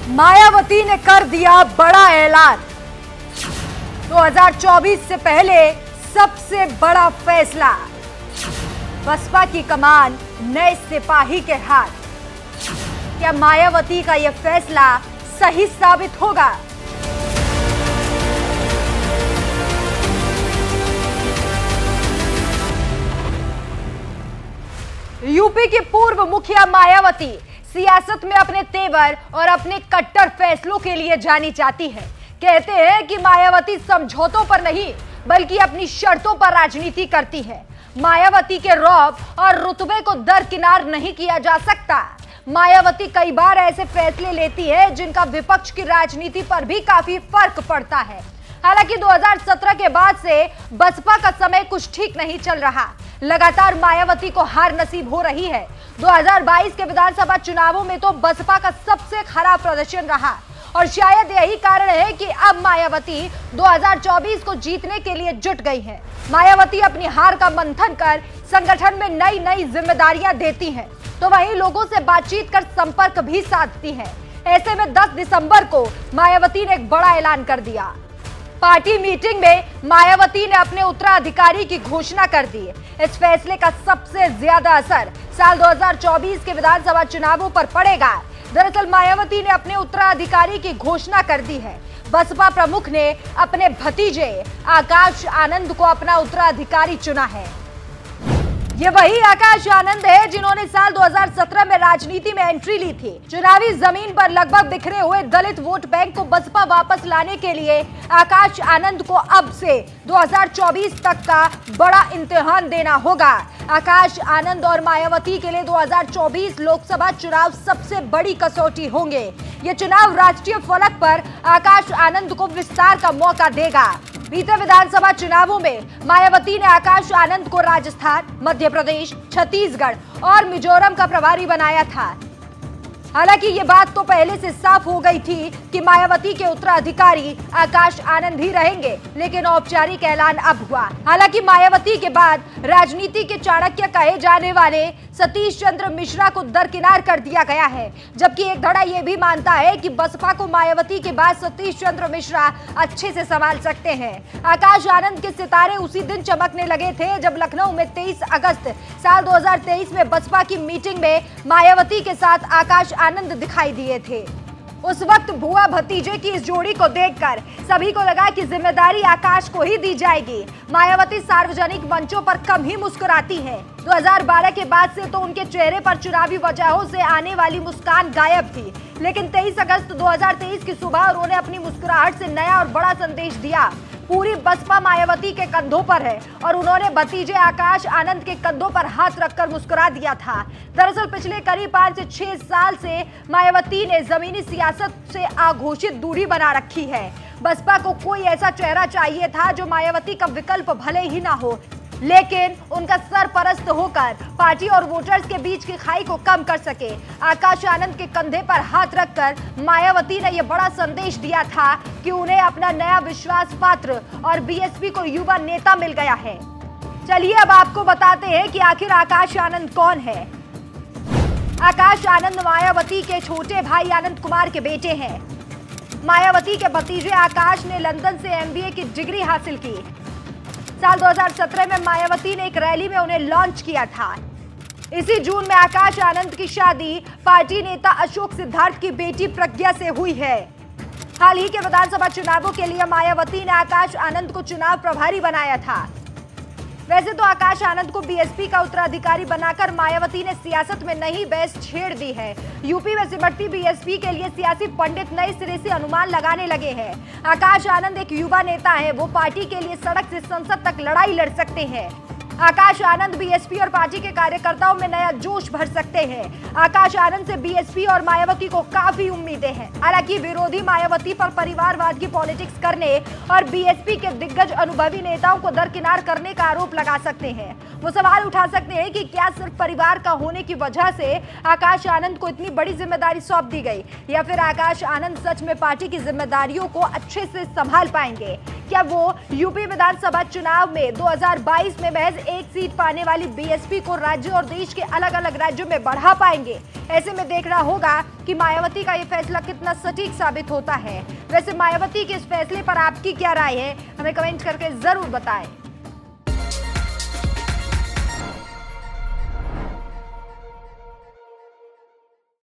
मायावती ने कर दिया बड़ा ऐलान। 2024 से पहले सबसे बड़ा फैसला। बसपा की कमान नए सिपाही के हाथ। क्या मायावती का यह फैसला सही साबित होगा? यूपी की पूर्व मुखिया मायावती सियासत में अपने तेवर और अपने कट्टर फैसलों के लिए जानी जाती है। कहते हैं कि मायावती समझौतों पर नहीं बल्कि अपनी शर्तों पर राजनीति करती है। मायावती के रौब और रुतबे को दरकिनार नहीं किया जा सकता। मायावती कई बार ऐसे फैसले लेती है जिनका विपक्ष की राजनीति पर भी काफी फर्क पड़ता है। हालांकि 2017 के बाद से बसपा का समय कुछ ठीक नहीं चल रहा। लगातार मायावती को हार नसीब हो रही है। 2022 के विधानसभा चुनावों में तो बसपा का सबसे खराब प्रदर्शन रहा और शायद यही कारण है कि अब मायावती 2024 को जीतने के लिए जुट गई है। मायावती अपनी हार का मंथन कर संगठन में नई नई जिम्मेदारियां देती हैं, तो वहीं लोगों से बातचीत कर संपर्क भी साधती है। ऐसे में 10 दिसंबर को मायावती ने एक बड़ा ऐलान कर दिया। पार्टी मीटिंग में मायावती ने अपने उत्तराधिकारी की घोषणा कर दी। इस फैसले का सबसे ज्यादा असर साल 2024 के विधानसभा चुनावों पर पड़ेगा। दरअसल मायावती ने अपने उत्तराधिकारी की घोषणा कर दी है। बसपा प्रमुख ने अपने भतीजे आकाश आनंद को अपना उत्तराधिकारी चुना है। ये वही आकाश आनंद है जिन्होंने साल 2017 में राजनीति में एंट्री ली थी। चुनावी जमीन पर लगभग बिखरे हुए दलित वोट बैंक को बसपा वापस लाने के लिए आकाश आनंद को अब से 2024 तक का बड़ा इम्तिहान देना होगा। आकाश आनंद और मायावती के लिए 2024 लोकसभा चुनाव सबसे बड़ी कसौटी होंगे। ये चुनाव राष्ट्रीय फलक पर आकाश आनंद को विस्तार का मौका देगा। बीते विधानसभा चुनावों में मायावती ने आकाश आनंद को राजस्थान, मध्य प्रदेश, छत्तीसगढ़ और मिजोरम का प्रभारी बनाया था। हालांकि ये बात तो पहले से साफ हो गई थी कि मायावती के उत्तराधिकारी आकाश आनंद ही रहेंगे, लेकिन औपचारिक ऐलान अब हुआ। हालांकि मायावती के बाद राजनीति के चाणक्य कहे जाने वाले सतीश चंद्र मिश्रा को दरकिनार कर दिया गया है, जबकि एक धड़ा यह भी मानता है कि बसपा को मायावती के बाद सतीश चंद्र मिश्रा अच्छे से संभाल सकते हैं। आकाश आनंद के सितारे उसी दिन चमकने लगे थे जब लखनऊ में 23 अगस्त साल 2023 में बसपा की मीटिंग में मायावती के साथ आकाश आनंद दिखाई दिए थे। उस वक्त बुआ भतीजे की इस जोड़ी को देखकर सभी को लगा कि जिम्मेदारी आकाश को ही दी जाएगी। मायावती सार्वजनिक मंचों पर कम ही मुस्कुराती है। 2012 के बाद से तो उनके चेहरे पर चुनावी वजहों से आने वाली मुस्कान गायब थी, लेकिन 23 अगस्त 2023 की सुबह उन्होंने अपनी मुस्कुराहट से नया और बड़ा संदेश दिया। पूरी बसपा मायावती के कंधों पर है और उन्होंने भतीजे आकाश आनंद के कंधों पर हाथ रखकर मुस्कुरा दिया था। दरअसल पिछले करीब 5 से 6 साल से मायावती ने जमीनी सियासत से अघोषित दूरी बना रखी है। बसपा को कोई ऐसा चेहरा चाहिए था जो मायावती का विकल्प भले ही ना हो, लेकिन उनका सरपरस्त होकर पार्टी और वोटर्स के बीच की खाई को कम कर सके। आकाश आनंद के कंधे पर हाथ रखकर मायावती ने यह बड़ा संदेश दिया था कि उन्हें अपना नया विश्वास पात्र और बीएसपी को युवा नेता मिल गया है। चलिए अब आपको बताते हैं कि आखिर आकाश आनंद कौन है। आकाश आनंद मायावती के छोटे भाई आनंद कुमार के बेटे हैं। मायावती के भतीजे आकाश ने लंदन से एमबीए की डिग्री हासिल की। साल 2017 में मायावती ने एक रैली में उन्हें लॉन्च किया था। इसी जून में आकाश आनंद की शादी पार्टी नेता अशोक सिद्धार्थ की बेटी प्रज्ञा से हुई है। हाल ही के विधानसभा चुनावों के लिए मायावती ने आकाश आनंद को चुनाव प्रभारी बनाया था। वैसे तो आकाश आनंद को बीएसपी का उत्तराधिकारी बनाकर मायावती ने सियासत में नई बहस छेड़ दी है। यूपी में सिमटती बीएसपी के लिए सियासी पंडित नए सिरे से अनुमान लगाने लगे हैं। आकाश आनंद एक युवा नेता है, वो पार्टी के लिए सड़क से संसद तक लड़ाई लड़ सकते हैं। आकाश आनंद बीएसपी और पार्टी के कार्यकर्ताओं में नया जोश भर सकते हैं। आकाश आनंद से बीएसपी और मायावती को काफी उम्मीदें हैं। हालांकि विरोधी मायावती पर परिवारवाद की पॉलिटिक्स करने और बीएसपी के दिग्गज अनुभवी नेताओं को दरकिनार करने का आरोप लगा सकते हैं। वो सवाल उठा सकते हैं कि क्या सिर्फ परिवार का होने की वजह से आकाश आनंद को इतनी बड़ी जिम्मेदारी सौंप दी गई, या फिर आकाश आनंद सच में पार्टी की जिम्मेदारियों को अच्छे से संभाल पाएंगे। क्या वो यूपी विधानसभा चुनाव में 2022 में महज एक सीट पाने वाली बीएसपी को राज्य और देश के अलग अलग राज्यों में बढ़ा पाएंगे। ऐसे में देखना होगा कि मायावती का ये फैसला कितना सटीक साबित होता है। वैसे मायावती के इस फैसले पर आपकी क्या राय है, हमें कमेंट करके जरूर बताएं।